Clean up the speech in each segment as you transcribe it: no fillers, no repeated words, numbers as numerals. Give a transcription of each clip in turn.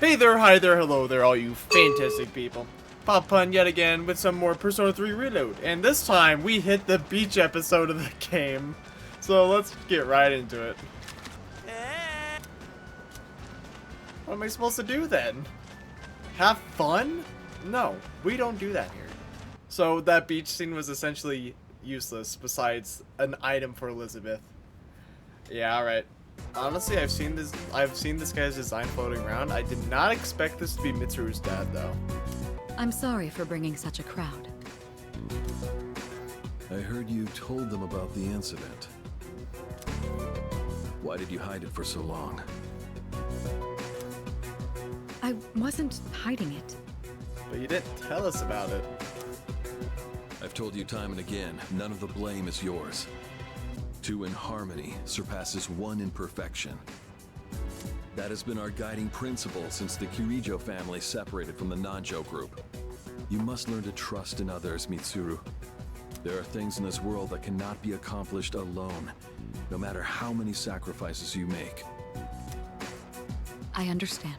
Hey there, hi there, hello there, all you fantastic people. Pop Pun yet again with some more Persona 3 Reload, and this time we hit the beach episode of the game. So let's get right into it. What am I supposed to do then? Have fun? No, we don't do that here. So that beach scene was essentially useless besides an item for Elizabeth. Yeah, alright. Honestly, I've seen this guy's design floating around. I did not expect this to be Mitsuru's dad, though. I'm sorry for bringing such a crowd. I heard you told them about the incident. Why did you hide it for so long? I wasn't hiding it. But you didn't tell us about it. I've told you time and again, none of the blame is yours. Two in harmony surpasses one in perfection. That has been our guiding principle since the Kirijo family separated from the Nanjo group. You must learn to trust in others, Mitsuru. There are things in this world that cannot be accomplished alone, no matter how many sacrifices you make. I understand.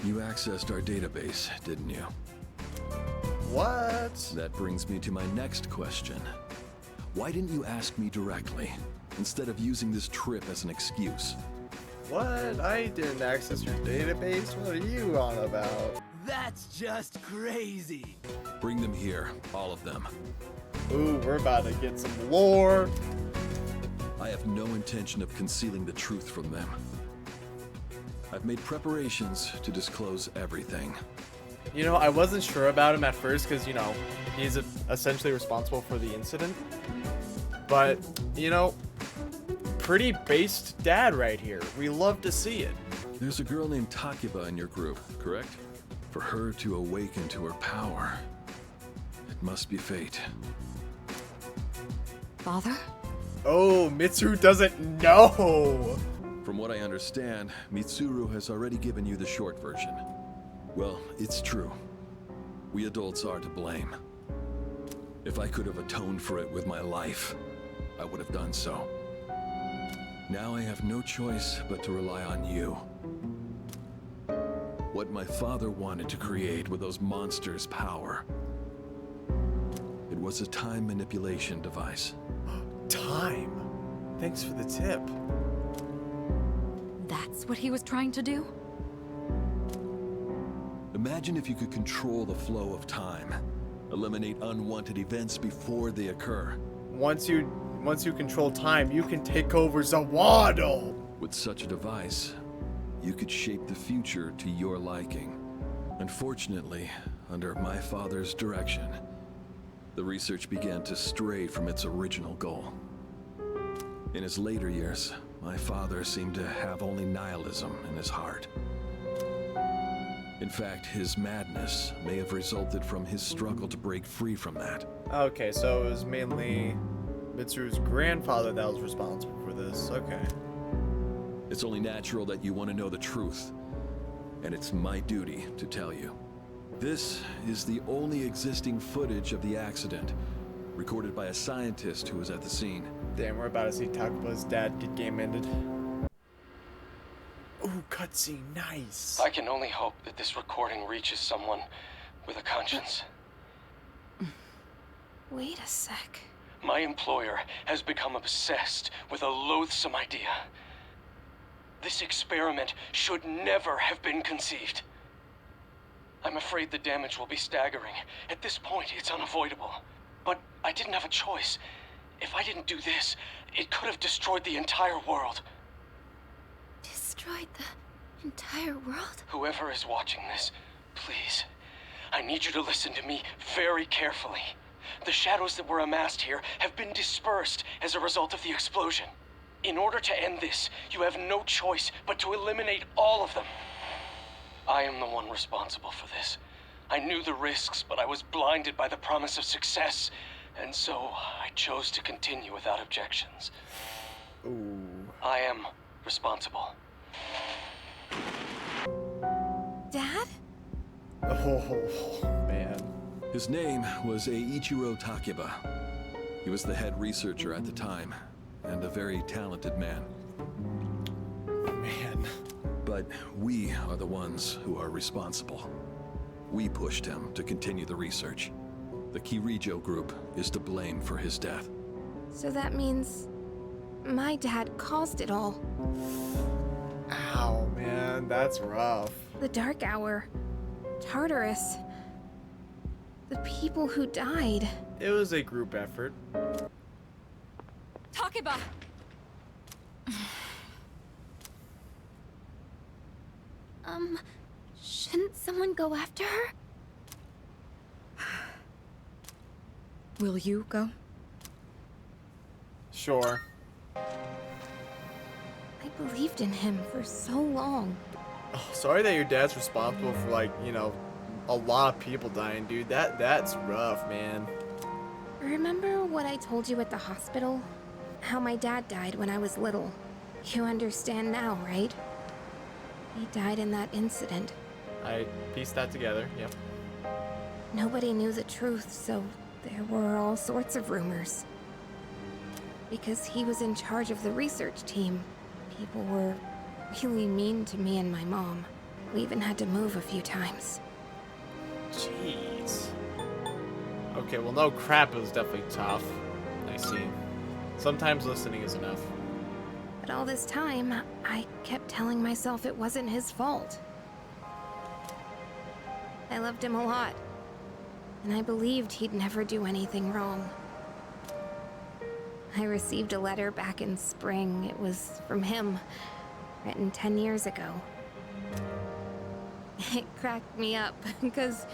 You accessed our database, didn't you? What? That brings me to my next question. Why didn't you ask me directly, instead of using this trip as an excuse? What? I didn't access your database? What are you on about? That's just crazy. Bring them here, all of them. Ooh, we're about to get some lore. I have no intention of concealing the truth from them. I've made preparations to disclose everything. You know, I wasn't sure about him at first because, you know, he's essentially responsible for the incident. But, you know, pretty based dad right here. We love to see it. There's a girl named Takiba in your group, correct? For her to awaken to her power, it must be fate. Father? Oh, Mitsuru doesn't know. From what I understand, Mitsuru has already given you the short version. Well, it's true. We adults are to blame. If I could have atoned for it with my life, I would have done so. Now I have no choice but to rely on you. What my father wanted to create with those monsters' power. It was a time manipulation device. Time. Thanks for the tip. That's what he was trying to do? Imagine if you could control the flow of time. Eliminate unwanted events before they occur. Once you control time, you can take over Zawado. With such a device, you could shape the future to your liking. Unfortunately, under my father's direction, the research began to stray from its original goal. In his later years, my father seemed to have only nihilism in his heart. In fact, his madness may have resulted from his struggle to break free from that. Okay, so it was mainly Mitsuru's grandfather that was responsible for this. Okay. It's only natural that you want to know the truth, and it's my duty to tell you. This is the only existing footage of the accident, recorded by a scientist who was at the scene. Damn, we're about to see Takuba's dad get game ended. Ooh, cutscene, nice. I can only hope that this recording reaches someone with a conscience. Wait a sec. My employer has become obsessed with a loathsome idea. This experiment should never have been conceived. I'm afraid the damage will be staggering. At this point, it's unavoidable. But I didn't have a choice. If I didn't do this, it could have destroyed the entire world. Destroyed the entire world? Whoever is watching this, please, I need you to listen to me very carefully. The shadows that were amassed here have been dispersed as a result of the explosion. In order to end this, you have no choice but to eliminate all of them. I am the one responsible for this. I knew the risks, but I was blinded by the promise of success, and so I chose to continue without objections. Ooh. I am responsible. Dad? Oh, man. His name was Eiichiro Takiba. He was the head researcher at the time, and a very talented man. Man. But But we are the ones who are responsible. We pushed him to continue the research. The Kirijo group is to blame for his death. So that means my dad caused it all. Ow, man, that's rough. The Dark Hour, Tartarus, the people who died. It was a group effort. Takeba! Shouldn't someone go after her? Will you go? Sure. I believed in him for so long. Oh, sorry that your dad's responsible for, like, you know, a lot of people dying, dude. That's rough, man. Remember what I told you at the hospital? How my dad died when I was little. You understand now, right? He died in that incident. I pieced that together, yep. Nobody knew the truth, so there were all sorts of rumors. Because he was in charge of the research team, people were really mean to me and my mom. We even had to move a few times. Jeez. Okay, well, no crap, it was definitely tough. I see. Sometimes listening is enough. But all this time, I kept telling myself it wasn't his fault. I loved him a lot, and I believed he'd never do anything wrong. I received a letter back in spring. It was from him, written 10 years ago. It cracked me up, because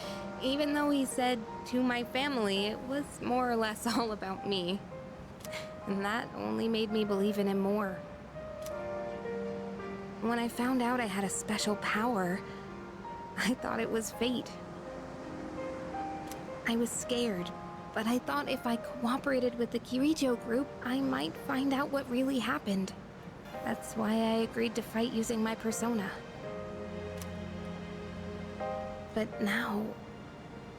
even though he said to my family, it was more or less all about me. And that only made me believe in him more. When I found out I had a special power, I thought it was fate. I was scared, but I thought if I cooperated with the Kirijo group, I might find out what really happened. That's why I agreed to fight using my persona. But now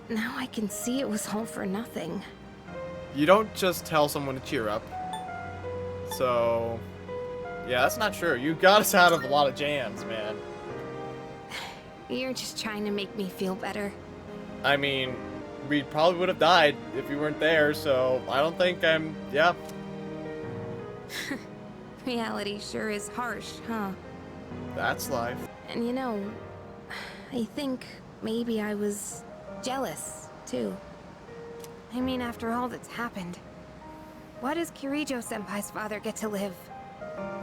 I can see it was all for nothing. You don't just tell someone to cheer up. So, yeah, that's not true. You got us out of a lot of jams, man. You're just trying to make me feel better. I mean, we probably would have died if you weren't there, so I don't think yeah. Reality sure is harsh, huh? That's life. And you know, I think maybe I was jealous, too. I mean, after all that's happened, why does Kirijo-senpai's father get to live?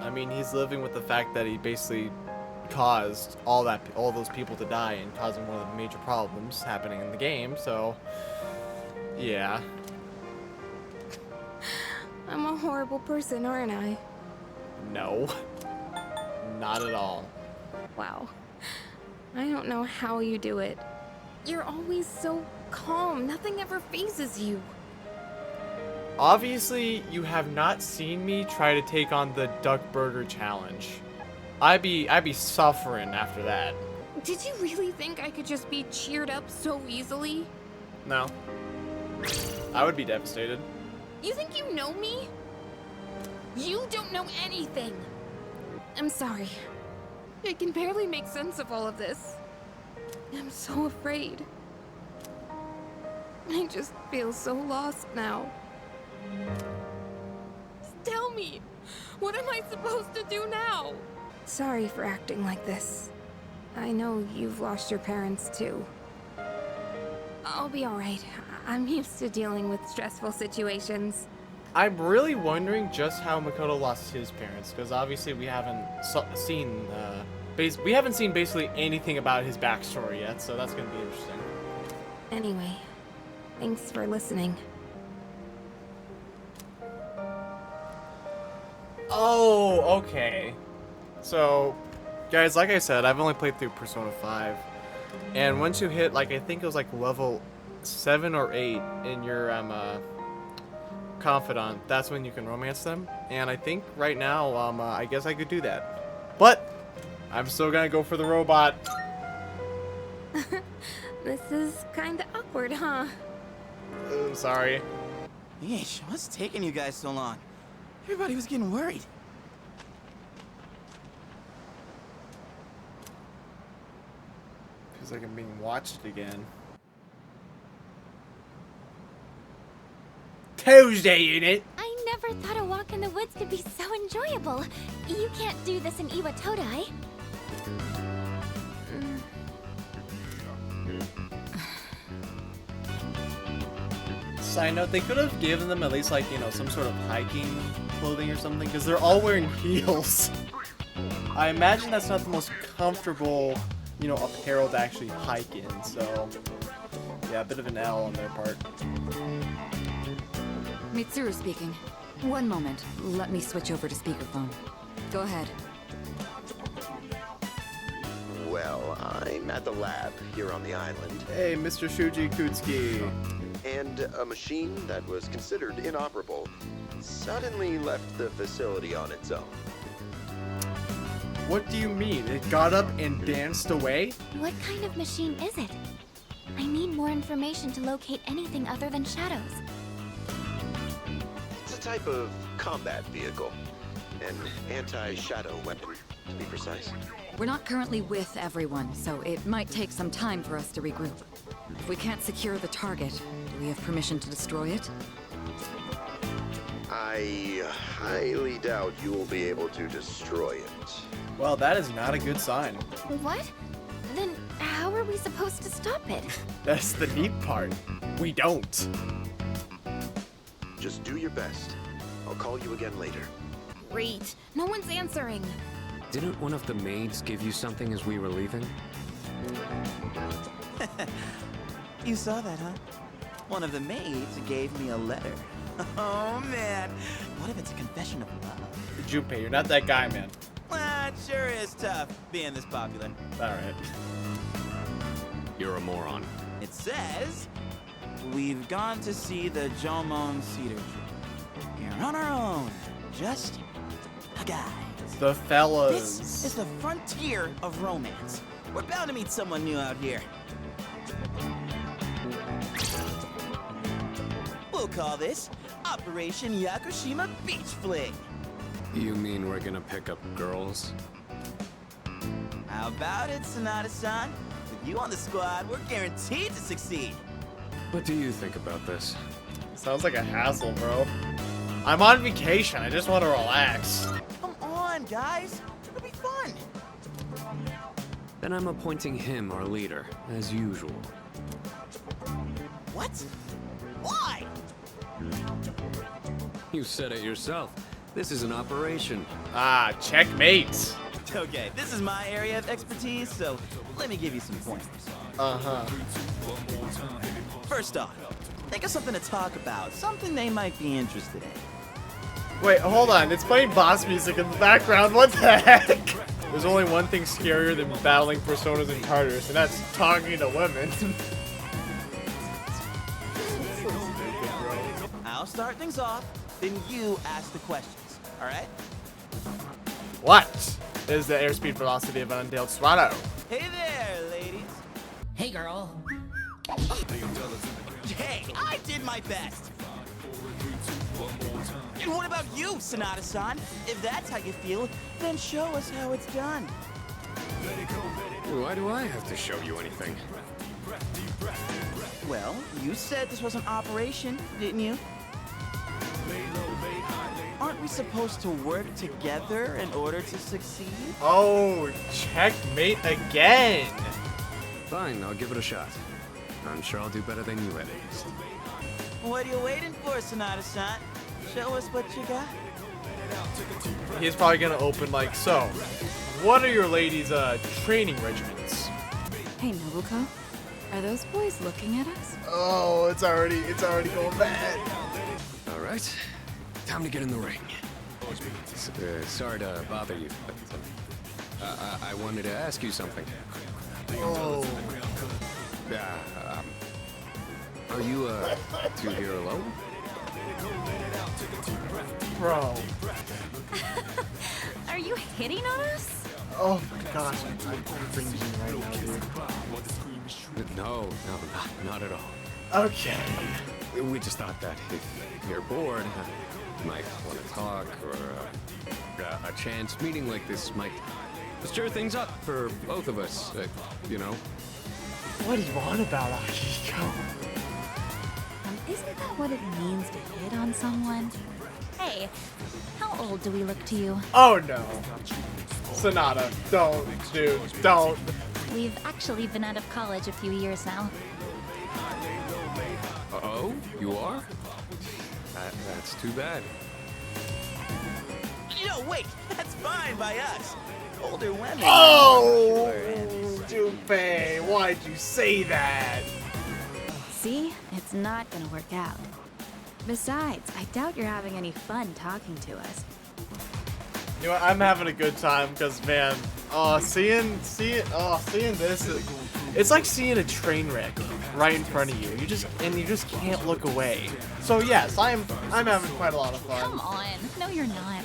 I mean, he's living with the fact that he basically caused all those people to die and causing one of the major problems happening in the game, so yeah. I'm a horrible person, aren't I? No. Not at all. Wow. I don't know how you do it. You're always so calm. Nothing ever phases you. Obviously, you have not seen me try to take on the Duck Burger Challenge. I'd be suffering after that. Did you really think I could just be cheered up so easily? No. I would be devastated. You think you know me? You don't know anything. I'm sorry. I can barely make sense of all of this. I'm so afraid. I just feel so lost now. Tell me, what am I supposed to do now? Sorry for acting like this. I know you've lost your parents too. I'll be alright. I'm used to dealing with stressful situations. I'm really wondering just how Makoto lost his parents, because obviously we haven't seen basically anything about his backstory yet, so that's gonna be interesting. Anyway, thanks for listening. Oh, okay. So, guys, like I said, I've only played through Persona 5, and once you hit, like, I think it was like level 7 or 8 in your confidant, that's when you can romance them. And I think right now, I guess I could do that. But I'm still gonna go for the robot. This is kinda awkward, huh? Sorry. Yeesh, what's taking you guys so long? Everybody was getting worried. Feels like I'm being watched again. Tuesday, unit! I never thought a walk in the woods could be so enjoyable. You can't do this in Iwatodai. Side note, they could have given them at least like, you know, some sort of hiking clothing or something, because they're all wearing heels. I imagine that's not the most comfortable, you know, apparel to actually hike in, so yeah, a bit of an L on their part. Mitsuru speaking. One moment. Let me switch over to speakerphone. Go ahead. Well, I'm at the lab here on the island, Hey, Mr. Shuji Kutsuki. and a machine that was considered inoperable suddenly left the facility on its own. What do you mean? It got up and danced away? What kind of machine is it? I need more information to locate anything other than shadows. It's a type of combat vehicle, an anti-shadow weapon, to be precise. We're not currently with everyone, so it might take some time for us to regroup. If we can't secure the target, do we have permission to destroy it? I highly doubt you will be able to destroy it. Well, that is not a good sign. What? Then how are we supposed to stop it? That's the neat part. We don't. Just do your best. I'll call you again later. Great. No one's answering. Didn't one of the maids give you something as we were leaving? You saw that, huh? One of the maids gave me a letter. Oh, man. What if it's a confession of love? Junpei, you're not that guy, man. Well, it sure is tough being this popular. Alright. You're a moron. It says, we've gone to see the Jomon Cedar Tree. We're on our own. Just a guy. The fellas. This is the frontier of romance. We're bound to meet someone new out here. We'll call this Operation Yakushima Beach Fling. You mean we're gonna pick up girls? How about it, Sonata-san? With you on the squad, we're guaranteed to succeed. What do you think about this? Sounds like a hassle, bro. I'm on vacation. I just want to relax. Come on, guys. It'll be fun. Then I'm appointing him our leader, as usual. What? Why? You said it yourself. This is an operation. Ah, checkmate. Okay, this is my area of expertise, so let me give you some pointers. Uh-huh. First off, think of something to talk about, something they might be interested in. Wait, hold on. It's playing boss music in the background. What the heck? There's only one thing scarier than battling personas and Tartarus, and that's talking to women. I'll start things off, then you ask the questions, all right? What is the airspeed velocity of an untailed swallow? Hey there, ladies. Hey, girl. Hey, I did my best. And what about you, Sonata-san? If that's how you feel, then show us how it's done. Why do I have to show you anything? Well, you said this was an operation, didn't you? Aren't we supposed to work together in order to succeed? Oh, checkmate again. Fine, I'll give it a shot. I'm sure I'll do better than you at it. What are you waiting for, Sonata-san? Show us what you got. He's probably gonna open like so. What are your ladies' training regimens? Hey, Nobuko. Are those boys looking at us? Oh, it's already going bad. All right, time to get in the ring. Sorry to bother you, but I wanted to ask you something. Oh. Are you two here alone? Bro. Are you hitting on us? Oh my gosh, I'm cringing right now, dude. No, not at all. Okay. We just thought that if you're bored, you might want to talk, or a chance meeting like this might stir things up for both of us, you know? What do you want about Akiko? Isn't that what it means to hit on someone? Hey, how old do we look to you? Oh no. Sonata, don't, dude, don't. We've actually been out of college a few years now. Oh, you are? That's too bad. No, wait, that's fine by us. Older women. Oh, Junpei, why'd you say that? See? It's not gonna work out. Besides, I doubt you're having any fun talking to us. You know what, I'm having a good time because, man, seeing this, it's like seeing a train wreck right in front of you. You just can't look away. So yes, I'm having quite a lot of fun. Come on. No, you're not.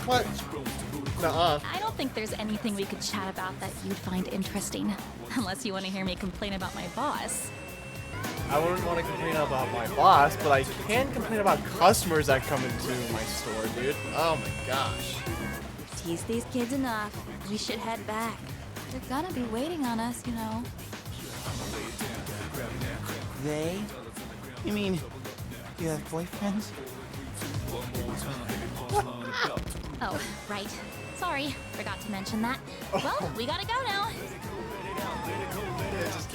What? Nuh-uh. I don't think there's anything we could chat about that you'd find interesting. Unless you want to hear me complain about my boss. I wouldn't want to complain about my boss, but I can complain about customers that come into my store, dude. Oh my gosh. Tease these kids enough. We should head back. They're gonna be waiting on us, you know. They? You mean, you have boyfriends? Oh, right. Sorry, forgot to mention that. Well, we gotta go now.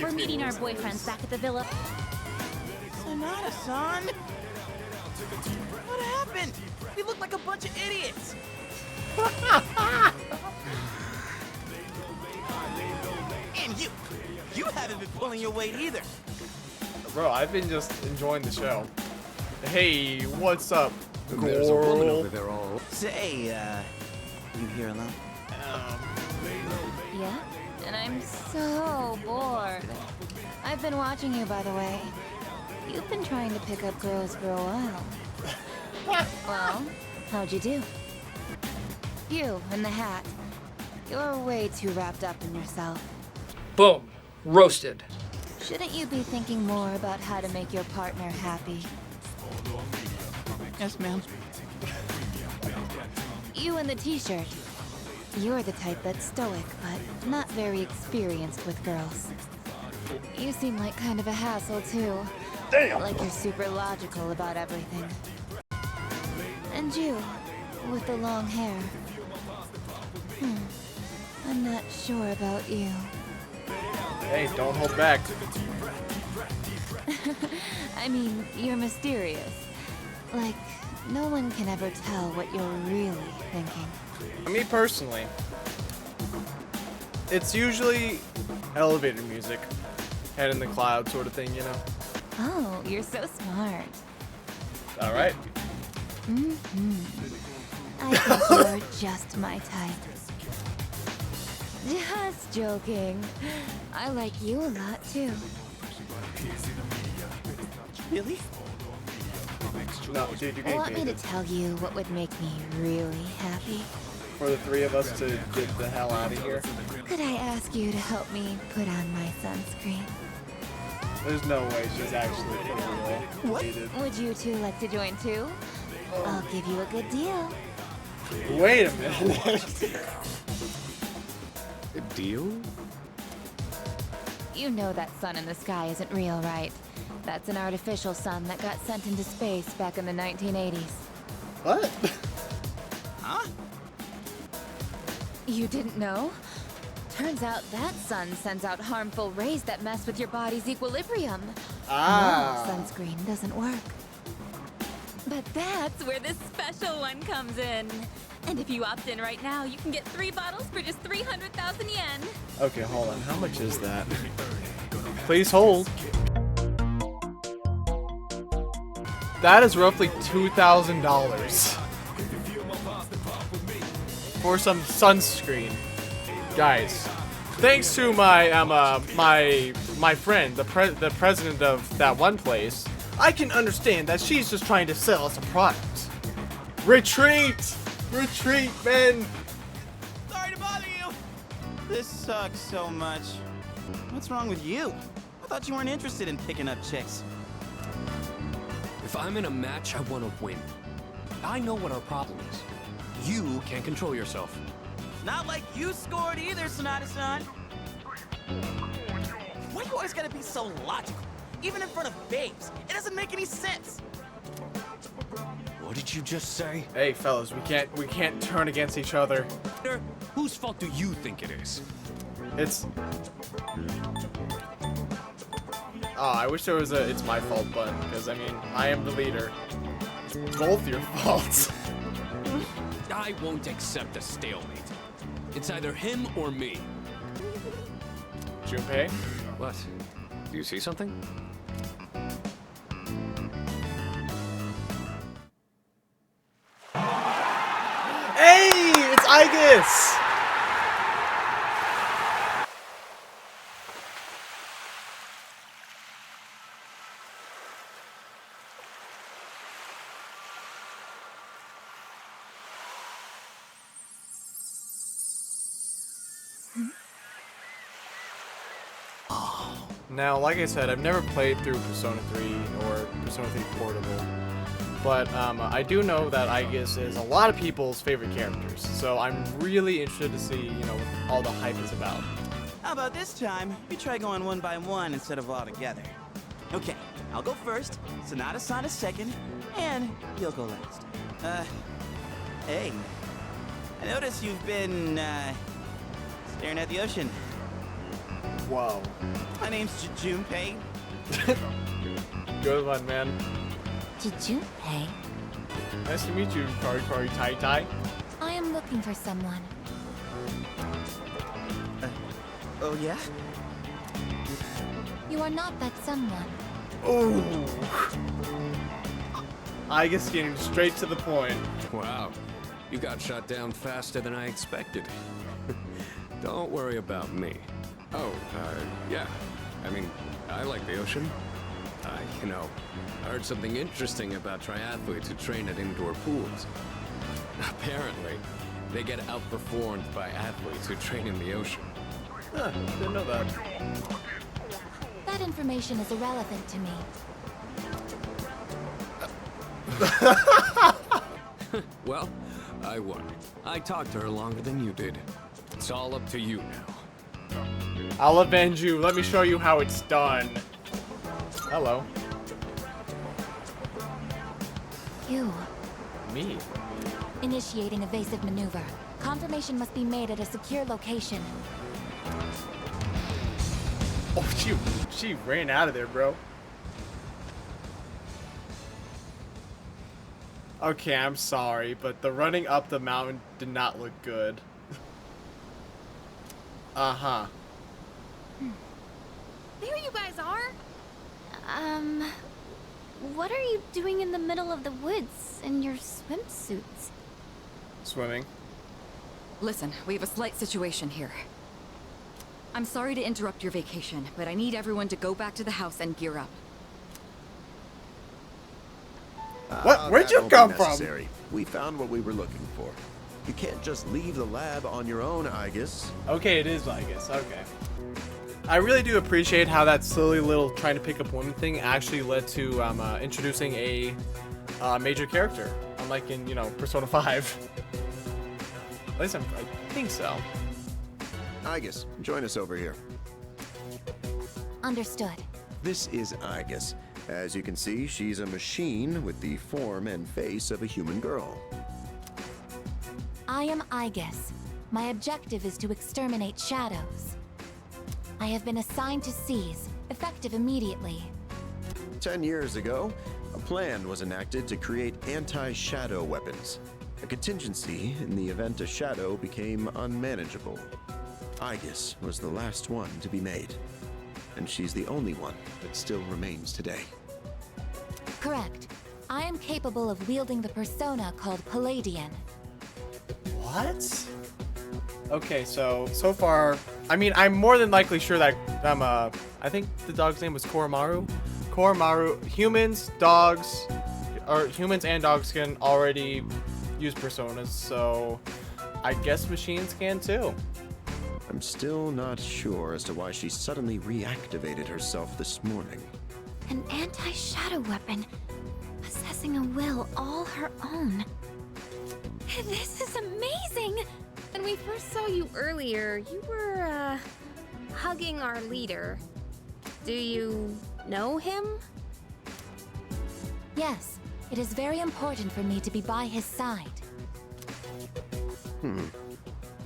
We're meeting our boyfriends back at the villa. Sonata-san? What happened? We look like a bunch of idiots. And you haven't been pulling your weight either. Bro, I've been just enjoying the show. Hey, what's up, There's a woman girl? over there all... Say, you here alone? Yeah? And I'm so bored. I've been watching you, by the way. You've been trying to pick up girls for a while. Well, how'd you do? You, in the hat. You're way too wrapped up in yourself. Boom. Roasted. Shouldn't you be thinking more about how to make your partner happy? Yes, ma'am. You in the t-shirt. You're the type that's stoic, but not very experienced with girls. You seem like kind of a hassle, too. Damn! Like you're super logical about everything. And you, with the long hair. I'm not sure about you. Hey, don't hold back. I mean, you're mysterious. Like, no one can ever tell what you're really thinking. Me personally, it's usually elevator music, head in the cloud sort of thing, you know? Oh, you're so smart. All right. I think you're just my type. Just joking. I like you a lot, too. Really? No, dude, you're getting Want me to baited. tell you what would make me really happy? For the three of us to get the hell out of here. Could I ask you to help me put on my sunscreen? There's no way she's actually for real. What? Baited. Would you two like to join too? I'll give you a good deal. Wait a minute. A deal? You know that sun in the sky isn't real, right? That's an artificial sun that got sent into space back in the 1980s. What? Huh? You didn't know? Turns out that sun sends out harmful rays that mess with your body's equilibrium. Ah. No, sunscreen doesn't work. But that's where this special one comes in. And if you opt in right now, you can get 3 bottles for just 300,000 yen. Okay, hold on. How much is that? Please hold. That is roughly $2,000 for some sunscreen, guys. Thanks to my my friend, the president of that one place, I can understand that she's just trying to sell us a product. Retreat, retreat, men. Sorry to bother you. This sucks so much. What's wrong with you? I thought you weren't interested in picking up chicks. If I'm in a match, I want to win. I know what our problem is. You can't control yourself. Not like you scored either, Sonata-san. Why do you always gotta be so logical? Even in front of babes, it doesn't make any sense. What did you just say? Hey, fellas, we can't turn against each other. Whose fault do you think it is? It's. Oh, I wish there was a "it's my fault" button, because I mean, I am the leader. It's both your faults. I won't accept a stalemate. It's either him or me. Junpei? What? Do you see something? Hey, it's Aigis! Now, like I said, I've never played through Persona 3 or Persona 3 Portable, but I do know that Aigis is a lot of people's favorite characters, so I'm really interested to see, what all the hype is about. How about this time, we try going one by one instead of all together? Okay, I'll go first, Sonata second, and you'll go last. Hey. I notice you've been, staring at the ocean. Whoa. My name's Junpei. Good one, man. Junpei? Nice to meet you, Kari Tai Tai. I am looking for someone. Oh yeah? You are not that someone. Ooh. Aigis getting straight to the point. Wow. You got shot down faster than I expected. Don't worry about me. Oh, yeah. I mean, I like the ocean. I heard something interesting about triathletes who train at indoor pools. Apparently, they get outperformed by athletes who train in the ocean. Huh, didn't know that. That information is irrelevant to me. Well, I won. I talked to her longer than you did. It's all up to you now. I'll avenge you. Let me show you how it's done. Hello. You. Me. Initiating evasive maneuver. Confirmation must be made at a secure location. Oh, she ran out of there, bro. Okay, I'm sorry, but the running up the mountain did not look good. Uh-huh. There you guys are. What are you doing in the middle of the woods in your swimsuits? Swimming. Listen, we have a slight situation here. I'm sorry to interrupt your vacation, but I need everyone to go back to the house and gear up. What? Where'd That you won't be come from? necessary. We found what we were looking for. You can't just leave the lab on your own, Aigis. Okay, it is Aigis. Okay. I really do appreciate how that silly little trying to pick up women thing actually led to introducing a major character, unlike in Persona 5. At least I think so. Aigis, join us over here. Understood. This is Aigis. As you can see, she's a machine with the form and face of a human girl. I am Aigis. My objective is to exterminate shadows. I have been assigned to seize, effective immediately. 10 years ago, a plan was enacted to create anti-shadow weapons. A contingency in the event a shadow became unmanageable. Aigis was the last one to be made. And she's the only one that still remains today. Correct. I am capable of wielding the persona called Palladian. What? Okay, so far, I mean, I'm more than likely sure that I think the dog's name was Koromaru. Koromaru, humans and dogs can already use personas, so I guess machines can too. I'm still not sure as to why she suddenly reactivated herself this morning. An anti-shadow weapon, possessing a will all her own. This is amazing! When we first saw you earlier, you were, hugging our leader. Do you know him? Yes, it is very important for me to be by his side.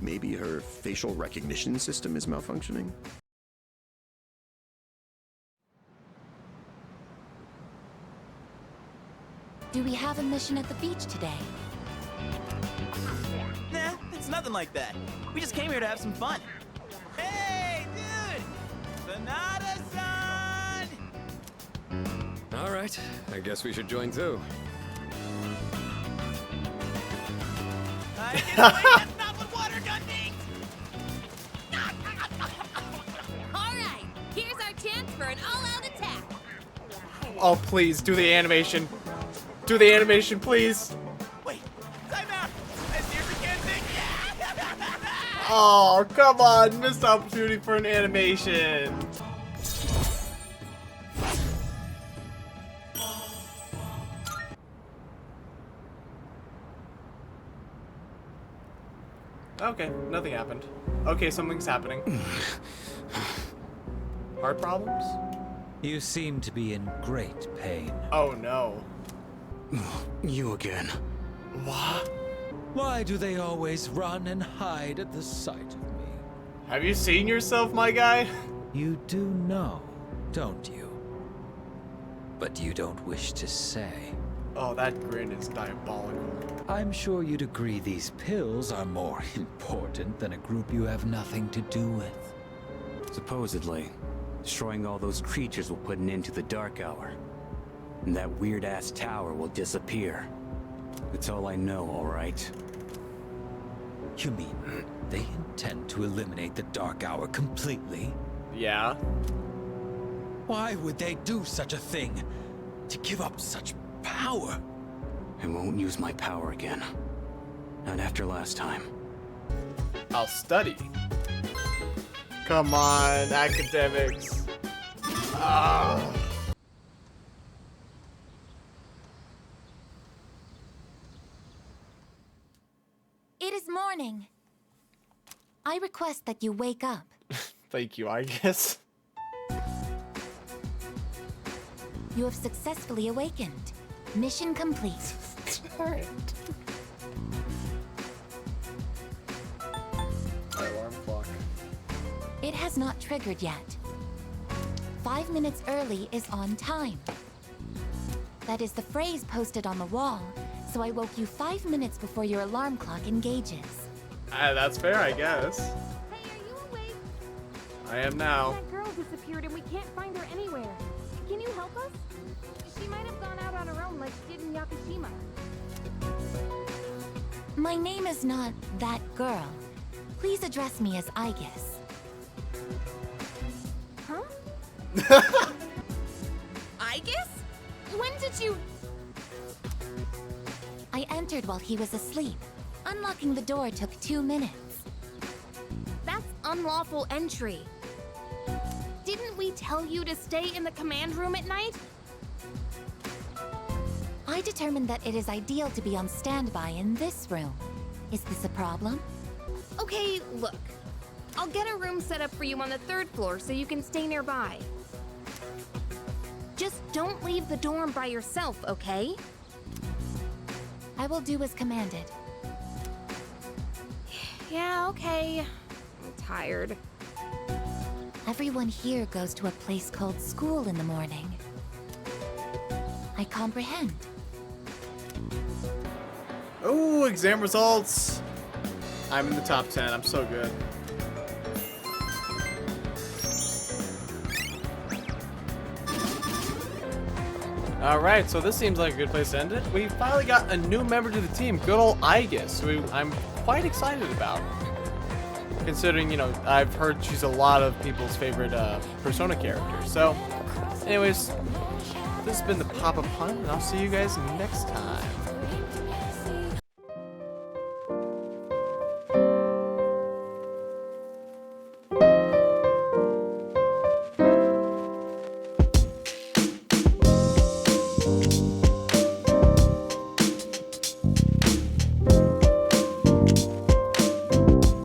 Maybe her facial recognition system is malfunctioning? Do we have a mission at the beach today? Nah, it's nothing like that. We just came here to have some fun. Hey, dude! Sonata-san! All right, I guess we should join too. I can wait, stop with water gun things! Alright, here's our chance for an all-out attack. Oh, please, do the animation. Do the animation, please. Wait, time out! I seriously can't think. Oh, come on. Missed opportunity for an animation. Okay, nothing happened. Okay, something's happening. Heart problems? You seem to be in great pain. Oh no. You again. What? Why do they always run and hide at the sight of me? Have you seen yourself, my guy? You do know, don't you? But you don't wish to say. Oh, that grin is diabolical. I'm sure you'd agree these pills are more important than a group you have nothing to do with. Supposedly, destroying all those creatures will put an end to the Dark Hour. And that weird-ass tower will disappear. That's all I know, all right? You mean they intend to eliminate the Dark Hour completely? Yeah. Why would they do such a thing? To give up such power? I won't use my power again. Not after last time. I'll study. Come on, academics. Ah. It is morning. I request that you wake up. Thank you, Aigis. You have successfully awakened. Mission complete. Alright. My alarm clock. It has not triggered yet. 5 minutes early is on time. That is the phrase posted on the wall, so I woke you 5 minutes before your alarm clock engages. That's fair, I guess. Hey, are you awake? I am now. That girl disappeared and we can't find her anywhere. Can you help us? She might have gone out on her own like she did in Yakushima. My name is not that girl. Please address me as Aigis. Huh? Aigis? When did you... I entered while he was asleep. Unlocking the door took 2 minutes. That's unlawful entry. Didn't we tell you to stay in the command room at night? I determined that it is ideal to be on standby in this room. Is this a problem? Okay, look. I'll get a room set up for you on the 3rd floor so you can stay nearby. Just don't leave the dorm by yourself, okay? I will do as commanded. Yeah, okay. I'm tired. Everyone here goes to a place called school in the morning. I comprehend. Oh, exam results. I'm in the top 10. I'm so good. Alright, so this seems like a good place to end it. We finally got a new member to the team, good old Aigis, who I'm quite excited about. Considering, you know, I've heard she's a lot of people's favorite Persona character. So, anyways, this has been the Pop-Up Hunt, and I'll see you guys next time.